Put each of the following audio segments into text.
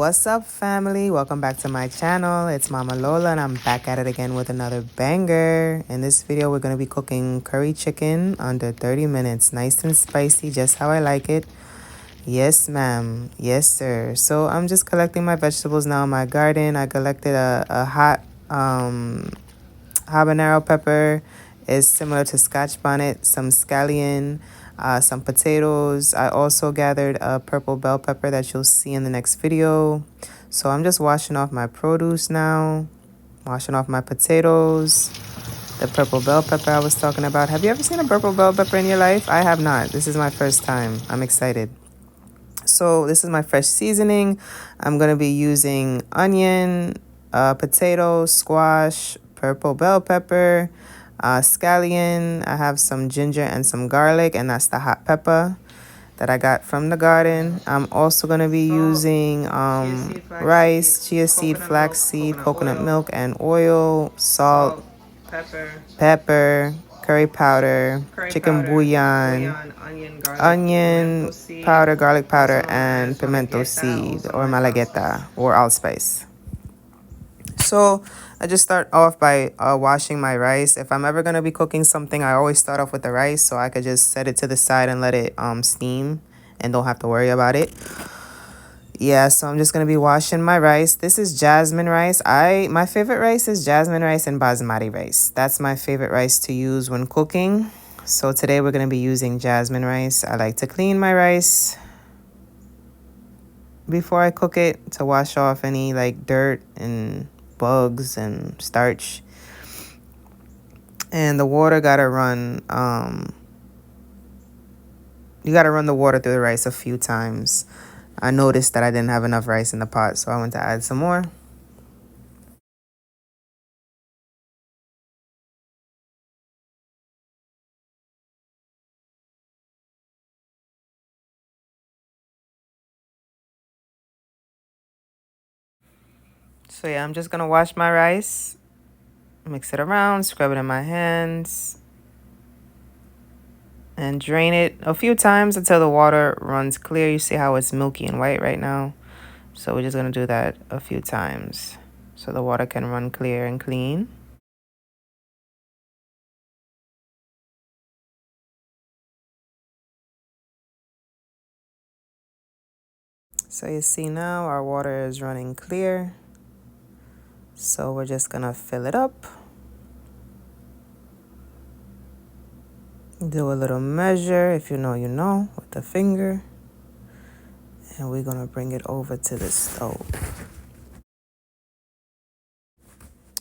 What's up, family? Welcome back to my channel. It's Mama Lola, and I'm back at it again with another banger. In this video, we're going to be cooking curry chicken under 30 minutes. Nice and spicy, just how I like it. Yes, ma'am. Yes, sir. So I'm just collecting my vegetables now in my garden. I collected a hot habanero pepper. Is similar to Scotch bonnet, some scallion, some potatoes. I also gathered a purple bell pepper that you'll see in the next video. So I'm just washing off my produce now, washing off my potatoes, the purple bell pepper I was talking about. Have you ever seen a purple bell pepper in your life? I have not. This is my first time. I'm excited. So this is my fresh seasoning. I'm going to be using onion, potato, squash, purple bell pepper, scallion. I have some ginger and some garlic, and that's the hot pepper that I got from the garden. I'm also going to be using rice, chia seed, flax seed, coconut milk, and oil, salt, pepper, curry powder, chicken bouillon, onion powder, garlic powder, and pimento seed or malagueta or allspice. So I just start off by washing my rice. If I'm ever going to be cooking something, I always start off with the rice so I could just set it to the side and let it steam and don't have to worry about it. Yeah, so I'm just going to be washing my rice. This is jasmine rice. My favorite rice is jasmine rice and basmati rice. That's my favorite rice to use when cooking. So today we're going to be using jasmine rice. I like to clean my rice before I cook it to wash off any like dirt and bugs and starch. And the water got to run you got to run the water through the rice a few times. I noticed that I didn't have enough rice in the pot, so I went to add some more. So yeah, I'm just going to wash my rice, mix it around, scrub it in my hands, and drain it a few times until the water runs clear. You see how it's milky and white right now? So we're just going to do that a few times so the water can run clear and clean. So you see now our water is running clear. So we're just going to fill it up. Do a little measure, if you know, you know, with the finger. And we're going to bring it over to the stove.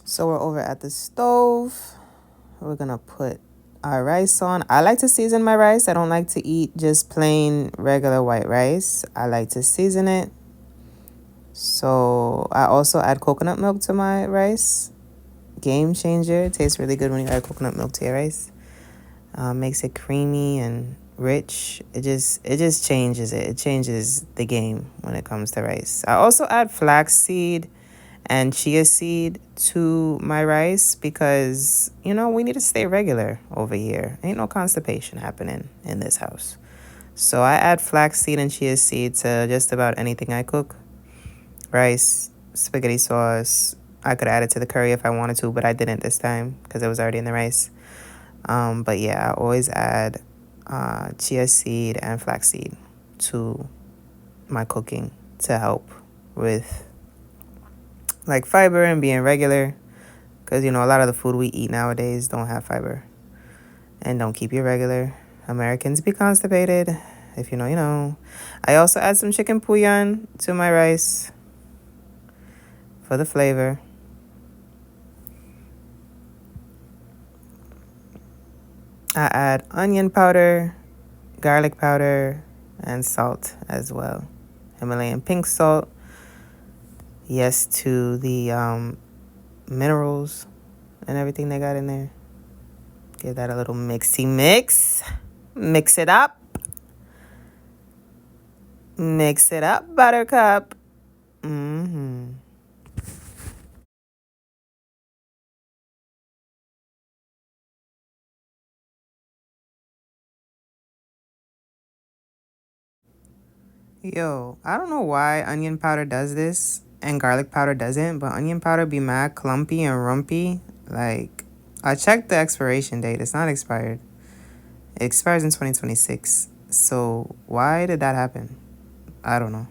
So we're over at the stove. We're going to put our rice on. I like to season my rice. I don't like to eat just plain regular white rice. I like to season it. So I also add coconut milk to my rice. Game changer. It tastes really good when you add coconut milk to your rice. Makes it creamy and rich. It just changes it. It changes the game when it comes to rice. I also add flax seed and chia seed to my rice because, you know, we need to stay regular over here. Ain't no constipation happening in this house. So I add flax seed and chia seed to just about anything I cook. Rice, spaghetti sauce. I could add it to the curry if I wanted to, but I didn't this time because it was already in the rice. But yeah, I always add chia seed and flaxseed to my cooking to help with like fiber and being regular. Because, you know, a lot of the food we eat nowadays don't have fiber and don't keep you regular. Americans be constipated. If you know, you know. I also add some chicken bouillon to my rice for the flavor. I add onion powder, garlic powder, and salt as well. Himalayan pink salt. Yes to the minerals and everything they got in there. Give that a little mixy mix. Mix it up. Mix it up, buttercup. Mm-hmm. Yo, I don't know why onion powder does this and garlic powder doesn't, but onion powder be mad clumpy and rumpy. Like, I checked the expiration date. It's not expired. It expires in 2026. So, why did that happen? I don't know.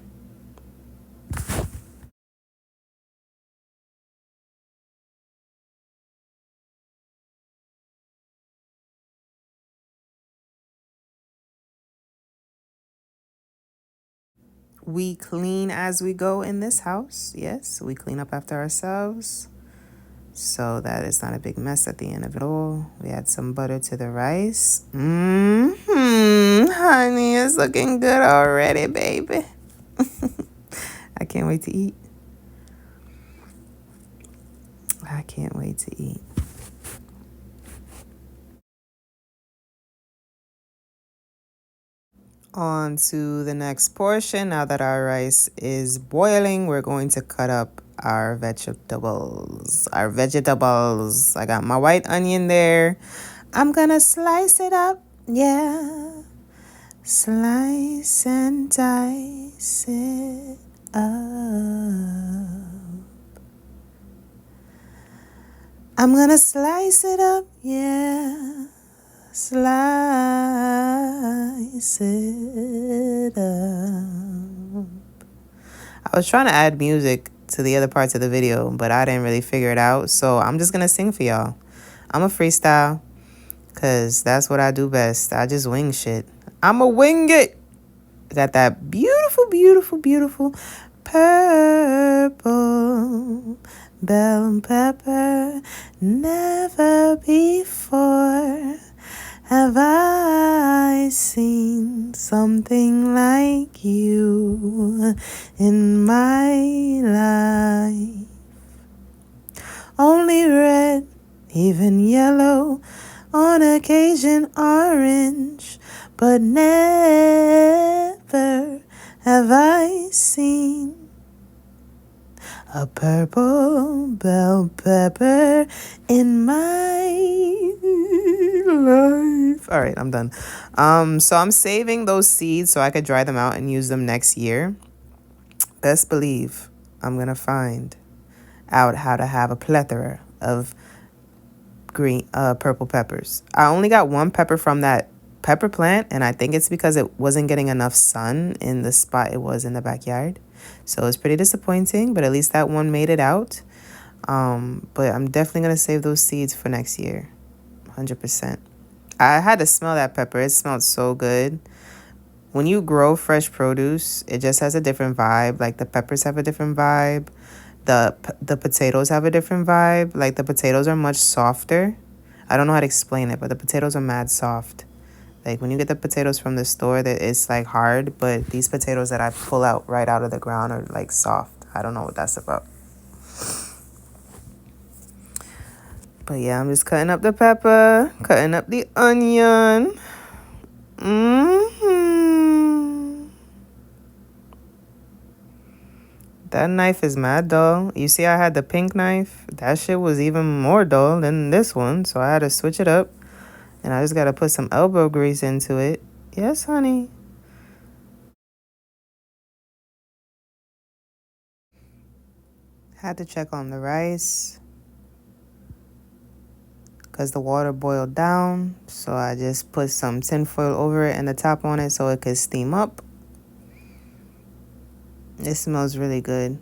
We clean as we go in this house. Yes, we clean up after ourselves. So that is not a big mess at the end of it all. We add some butter to the rice. Honey, it's looking good already, baby. I can't wait to eat. I can't wait to eat. On to the next portion. Now that our rice is boiling, we're going to cut up our vegetables. I got my white onion there. I'm gonna slice it up. Yeah. Slice and dice it up. I'm gonna slice it up. Yeah. Slice it up. I was trying to add music to the other parts of the video, but I didn't really figure it out. So I'm just going to sing for y'all. I'm a freestyle because that's what I do best. I just wing shit. I'm a wing it. Got that beautiful, beautiful, beautiful purple bell pepper. Never before have I seen something like you in my life? Only red, even yellow, on occasion orange, but never have I seen a purple bell pepper in my life. All right, I'm done. So I'm saving those seeds so I could dry them out and use them next year. Best believe I'm gonna find out how to have a plethora of purple peppers. I only got one pepper from that pepper plant, and I think it's because it wasn't getting enough sun in the spot it was in the backyard. So it's pretty disappointing, but at least that one made it out. But I'm definitely gonna save those seeds for next year, 100%. I had to smell that pepper. It smelled so good. When you grow fresh produce, it just has a different vibe. Like the peppers have a different vibe. The potatoes have a different vibe. Like the potatoes are much softer. I don't know how to explain it, but the potatoes are mad soft. Like when you get the potatoes from the store, that it's like hard, but these potatoes that I pull out right out of the ground are like soft. I don't know what that's about. But yeah, I'm just cutting up the pepper, cutting up the onion. That knife is mad dull. You see I had the pink knife? That shit was even more dull than this one, so I had to switch it up. And I just gotta put some elbow grease into it. Yes, honey. Had to check on the rice because the water boiled down. So I just put some tinfoil over it and the top on it so it could steam up. It smells really good.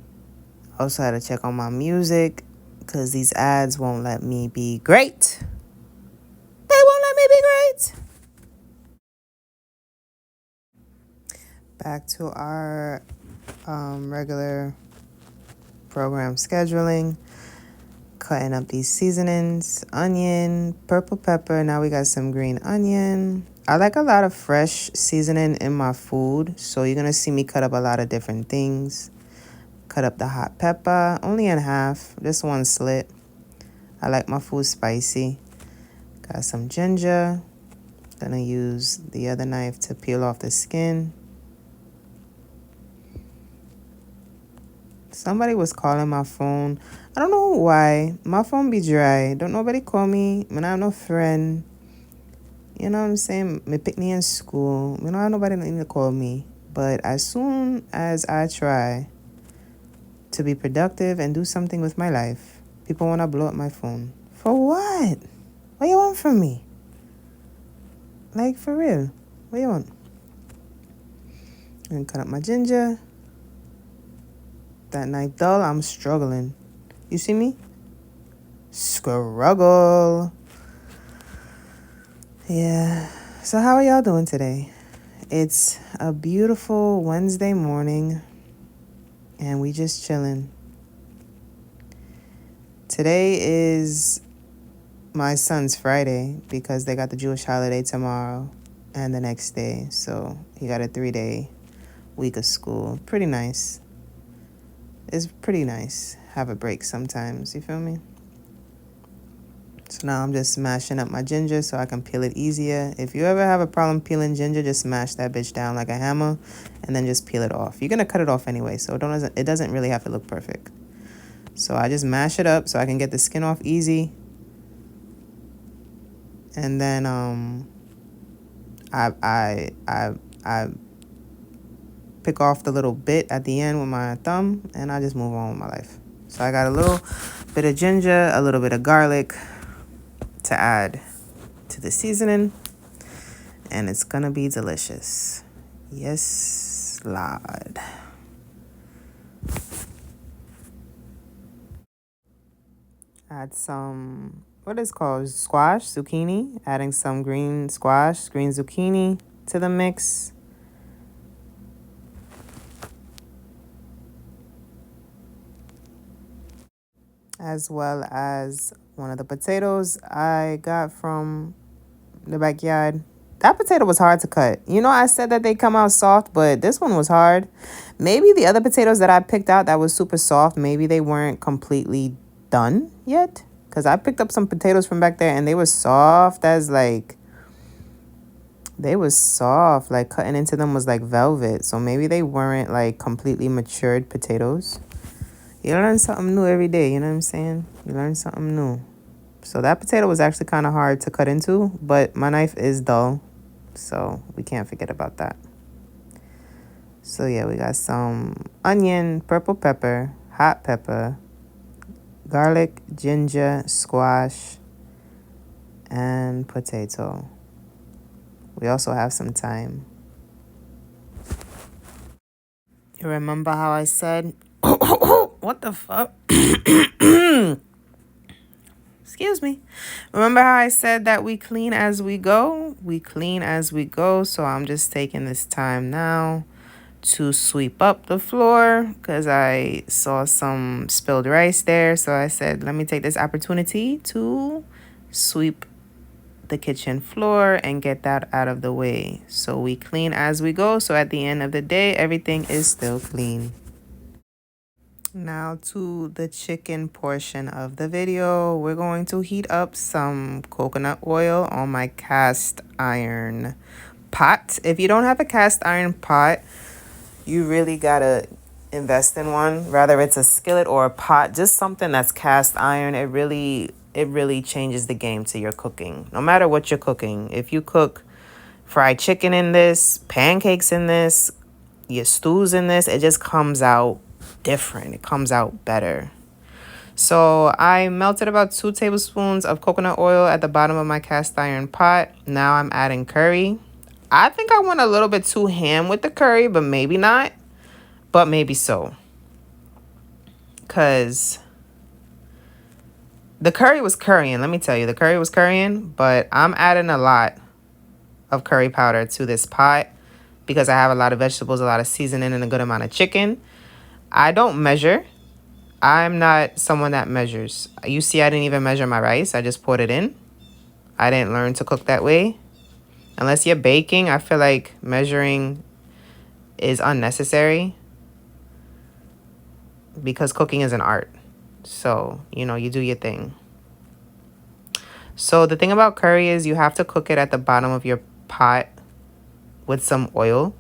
Also had to check on my music because these ads won't let me be great. They won't let me be great. Back to our regular program scheduling. Cutting up these seasonings, onion, purple pepper. Now we got some green onion. I like a lot of fresh seasoning in my food, so you're gonna see me cut up a lot of different things. Cut up the hot pepper, only in half, just one slit. I like my food spicy. Got some ginger. Gonna use the other knife to peel off the skin. Somebody was calling my phone. I don't know why. My phone be dry. Don't nobody call me. I have no friend. You know what I'm saying? Me pick me in school. I don't have nobody need to call me. But as soon as I try to be productive and do something with my life, people want to blow up my phone. For what? What you want from me? Like, for real. What you want? And cut up my ginger. That knife dull, I'm struggling. You see me? Struggle. Yeah. So how are y'all doing today? It's a beautiful Wednesday morning, and we just chilling. Today is my son's Friday because they got the Jewish holiday tomorrow and the next day. So he got a 3-day week of school. Pretty nice. It's pretty nice. Have a break sometimes. You feel me? So now I'm just smashing up my ginger so I can peel it easier. If you ever have a problem peeling ginger, just smash that bitch down like a hammer and then just peel it off. You're going to cut it off anyway, so it doesn't really have to look perfect. So I just mash it up so I can get the skin off easy. And then I pick off the little bit at the end with my thumb, and I just move on with my life. So I got a little bit of ginger, a little bit of garlic to add to the seasoning, and it's gonna be delicious. Yes, Lord. Add some, what is called squash, zucchini. Adding some green squash, green zucchini to the mix. As well as one of the potatoes I got from the backyard. That potato was hard to cut. You know, I said that they come out soft, but this one was hard. Maybe the other potatoes that I picked out that was super soft, maybe they weren't completely done yet. Because I picked up some potatoes from back there and they were soft as like, cutting into them was like velvet. So maybe they weren't like completely matured potatoes. You learn something new every day, you know what I'm saying? You learn something new. So that potato was actually kind of hard to cut into, but my knife is dull, so we can't forget about that. So yeah, we got some onion, purple pepper, hot pepper, garlic, ginger, squash, and potato. We also have some thyme. You remember how I said, what the fuck? Excuse me. Remember how I said that we clean as we go? We clean as we go. So I'm just taking this time now to sweep up the floor because I saw some spilled rice there. So I said, let me take this opportunity to sweep the kitchen floor and get that out of the way. So we clean as we go. So at the end of the day, everything is still clean. Now to the chicken portion of the video. We're going to heat up some coconut oil on my cast iron pot. If you don't have a cast iron pot, you really gotta invest in one. Rather it's a skillet or a pot, just something that's cast iron. It really changes the game to your cooking. No matter what you're cooking. If you cook fried chicken in this, pancakes in this, your stews in this, it just comes out different. It comes out better. So I melted about 2 tablespoons of coconut oil at the bottom of my cast iron pot. Now I'm adding curry. I think I went a little bit too ham with the curry, but maybe not. But maybe so. Because the curry was currying. Let me tell you, the curry was currying. But I'm adding a lot of curry powder to this pot because I have a lot of vegetables, a lot of seasoning, and a good amount of chicken. I don't measure. I'm not someone that measures. You see, I didn't even measure my rice. I just poured it in. I didn't learn to cook that way. Unless you're baking, I feel like measuring is unnecessary because cooking is an art. So, you do your thing. So the thing about curry is you have to cook it at the bottom of your pot with some oil.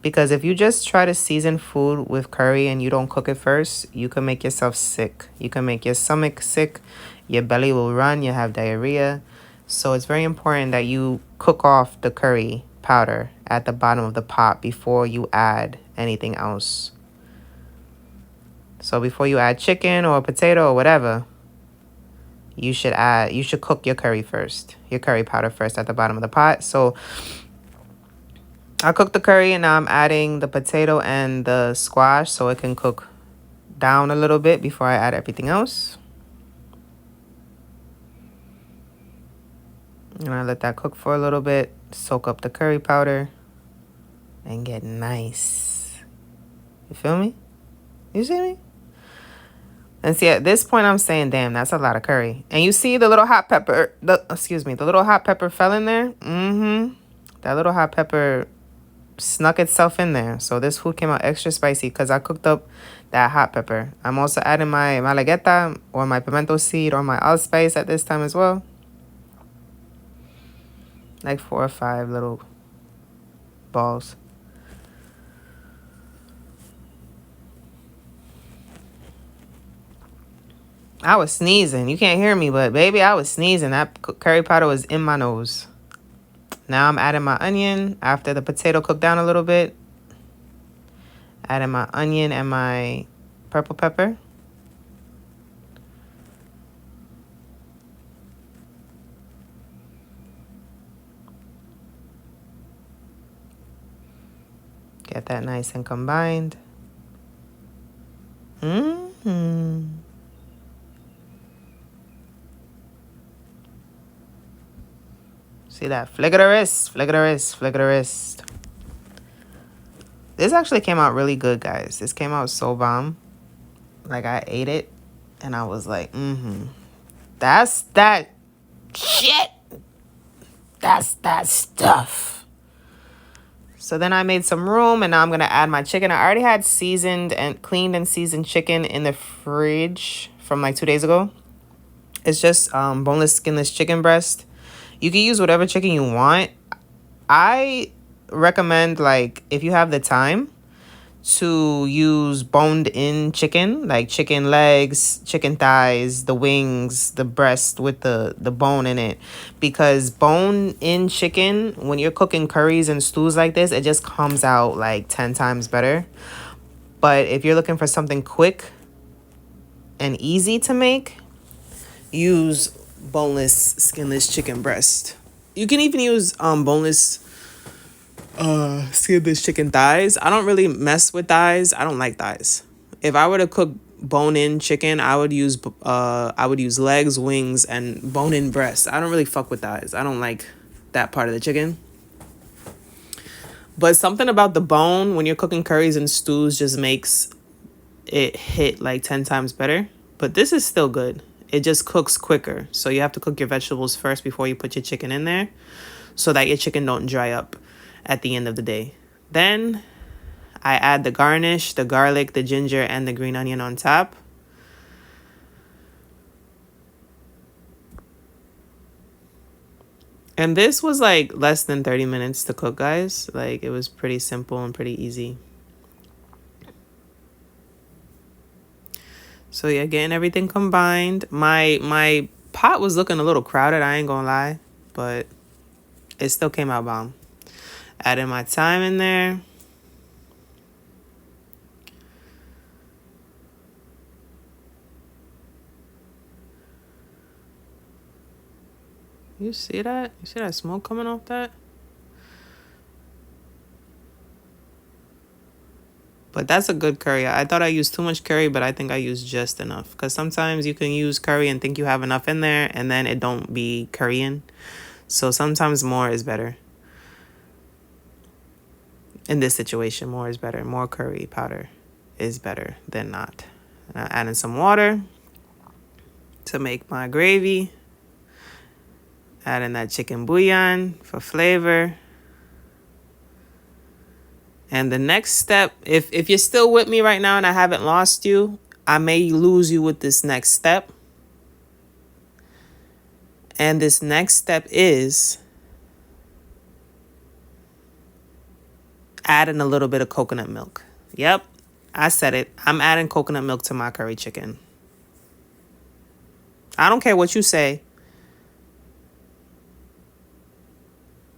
Because if you just try to season food with curry and you don't cook it first, you can make yourself sick. You can make your stomach sick. Your belly will run. You have diarrhea. So it's very important that you cook off the curry powder at the bottom of the pot before you add anything else. So before you add chicken or potato or whatever, you should cook your curry first, your curry powder first at the bottom of the pot. So I cooked the curry and now I'm adding the potato and the squash so it can cook down a little bit before I add everything else. And I let that cook for a little bit, soak up the curry powder, and get nice. You feel me? You see me? And see, at this point, I'm saying, damn, that's a lot of curry. And you see the little hot pepper, the little hot pepper fell in there? Mm-hmm. That little hot pepper snuck itself in there. So this food came out extra spicy because I cooked up that hot pepper. I'm also adding my malagueta or my pimento seed or my allspice at this time as well. Like 4 or 5 little balls. I was sneezing. You can't hear me, but baby, I was sneezing. That curry powder was in my nose. Now I'm adding my onion after the potato cooked down a little bit. Adding my onion and my purple pepper. Get that nice and combined. Mm-hmm. See that? Flick of the wrist, flick of the wrist, flick of the wrist. This actually came out really good, guys. This came out so bomb. Like, I ate it, and I was like, that's that shit. That's that stuff. So then I made some room, and now I'm going to add my chicken. I already had seasoned and cleaned and seasoned chicken in the fridge from like 2 days ago. It's just boneless, skinless chicken breast. You can use whatever chicken you want. I recommend, like, if you have the time, to use boned in chicken, like chicken legs, chicken thighs, the wings, the breast with the bone in it. Because bone in chicken, when you're cooking curries and stews like this, it just comes out like 10 times better. But if you're looking for something quick and easy to make, use boneless, skinless chicken breast. You can even use boneless skinless chicken thighs. I don't really mess with thighs. I don't like thighs. If I were to cook bone-in chicken, I would use legs, wings, and bone-in breast. I don't really fuck with thighs. I don't like that part of the chicken. But something about the bone when you're cooking curries and stews just makes it hit like 10 times better. But this is still good. It just cooks quicker. So you have to cook your vegetables first before you put your chicken in there so that your chicken don't dry up at the end of the day. Then I add the garnish, the garlic, the ginger, and the green onion on top. And this was like less than 30 minutes to cook, guys. Like, it was pretty simple and pretty easy. So yeah, getting everything combined. My pot was looking a little crowded, I ain't gonna lie, but it still came out bomb. Adding my thyme in there. You see that? You see that smoke coming off that? But that's a good curry. I thought I used too much curry, but I think I used just enough. Because sometimes you can use curry and think you have enough in there, and then it don't be currying. So sometimes more is better. In this situation, more is better. More curry powder is better than not. Adding some water to make my gravy. Adding that chicken bouillon for flavor. And the next step, if you're still with me right now and I haven't lost you, I may lose you with this next step. And this next step is adding a little bit of coconut milk. Yep, I said it. I'm adding coconut milk to my curry chicken. I don't care what you say.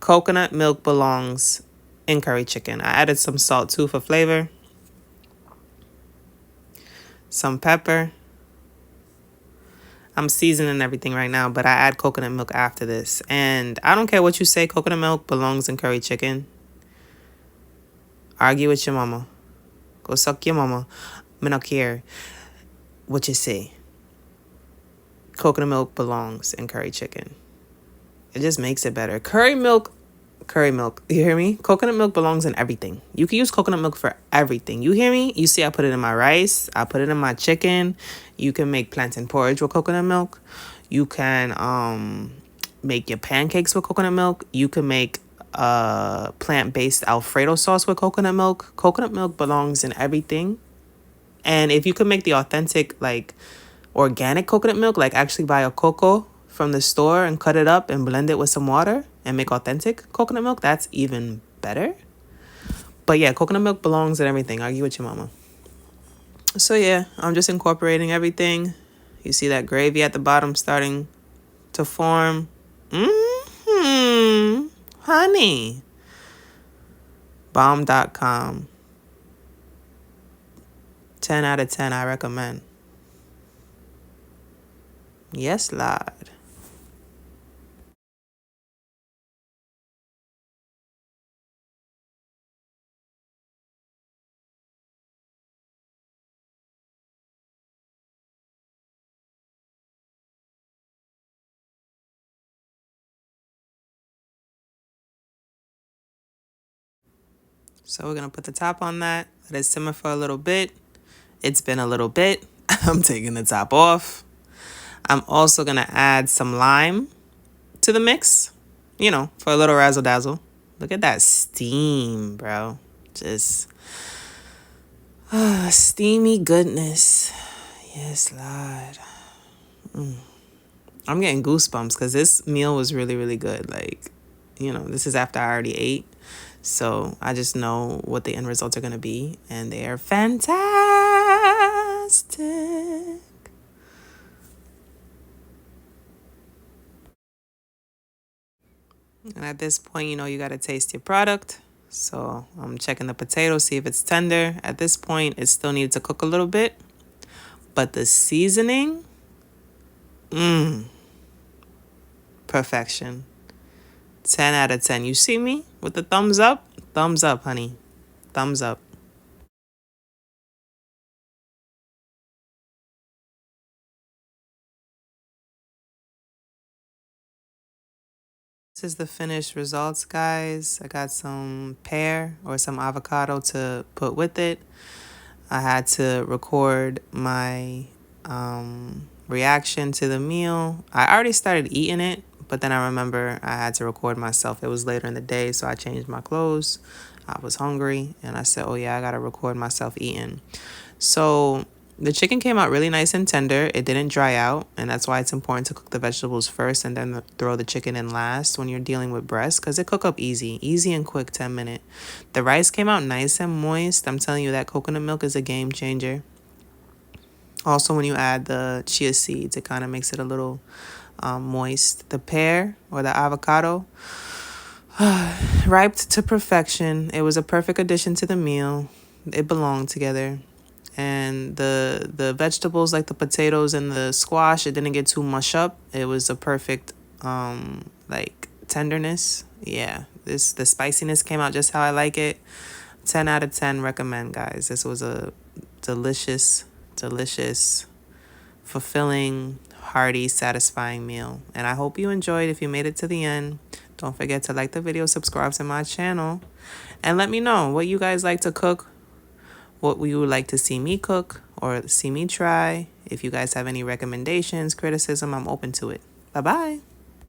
Coconut milk belongs in curry chicken. I added some salt too for flavor. Some pepper. I'm seasoning everything right now, but I add coconut milk after this. And I don't care what you say, coconut milk belongs in curry chicken. Argue with your mama. Go suck your mama. Me not care what you say. Coconut milk belongs in curry chicken. It just makes it better. Curry milk, you hear me? Coconut milk belongs in everything. You can use coconut milk for everything. You hear me? You see I put it in my rice. I put it in my chicken. You can make plantain porridge with coconut milk. You can make your pancakes with coconut milk. You can make plant-based Alfredo sauce with coconut milk. Coconut milk belongs in everything. And if you can make the authentic, like, organic coconut milk, like actually buy a cocoa from the store and cut it up and blend it with some water and make authentic coconut milk, that's even better. But yeah, coconut milk belongs in everything. Argue with your mama. So yeah, I'm just incorporating everything. You see that gravy at the bottom starting to form. Honey. Bomb.com. 10 out of 10, I recommend. Yes, Lord. So we're going to put the top on that. Let it simmer for a little bit. It's been a little bit. I'm taking the top off. I'm also going to add some lime to the mix, you know, for a little razzle dazzle. Look at that steam, bro. Just steamy goodness. Yes, Lord. I'm getting goosebumps because this meal was really, really good. Like, you know, this is after I already ate. So I just know what the end results are going to be. And they are fantastic. And at this point, you know, you got to taste your product. So I'm checking the potato, see if it's tender. At this point, it still needs to cook a little bit. But the seasoning, perfection. 10 out of 10. You see me with the thumbs up? Thumbs up, honey. Thumbs up. This is the finished results, guys. I got some pear or some avocado to put with it. I had to record my reaction to the meal. I already started eating it, but then I remember I had to record myself. It was later in the day, so I changed my clothes. I was hungry, and I said, oh yeah, I gotta record myself eating. So the chicken came out really nice and tender. It didn't dry out, and that's why it's important to cook the vegetables first and then throw the chicken in last when you're dealing with breast, because it cook up easy and quick, 10 minute. The rice came out nice and moist. I'm telling you, that coconut milk is a game changer. Also, when you add the chia seeds, it kind of makes it a little moist. The pear or the avocado, ripe to perfection. It was a perfect addition to the meal. It belonged together. And the vegetables, like the potatoes and the squash, it didn't get too mush up. It was a perfect like tenderness. Yeah, the spiciness came out just how I like it. 10 out of 10, recommend, guys. This was a delicious, fulfilling, hearty, satisfying meal. And I hope you enjoyed. If you made it to the end, don't forget to like the video, subscribe to my channel, and let me know what you guys like to cook, what you would like to see me cook or see me try. If you guys have any recommendations, criticism, I'm open to it. Bye-bye.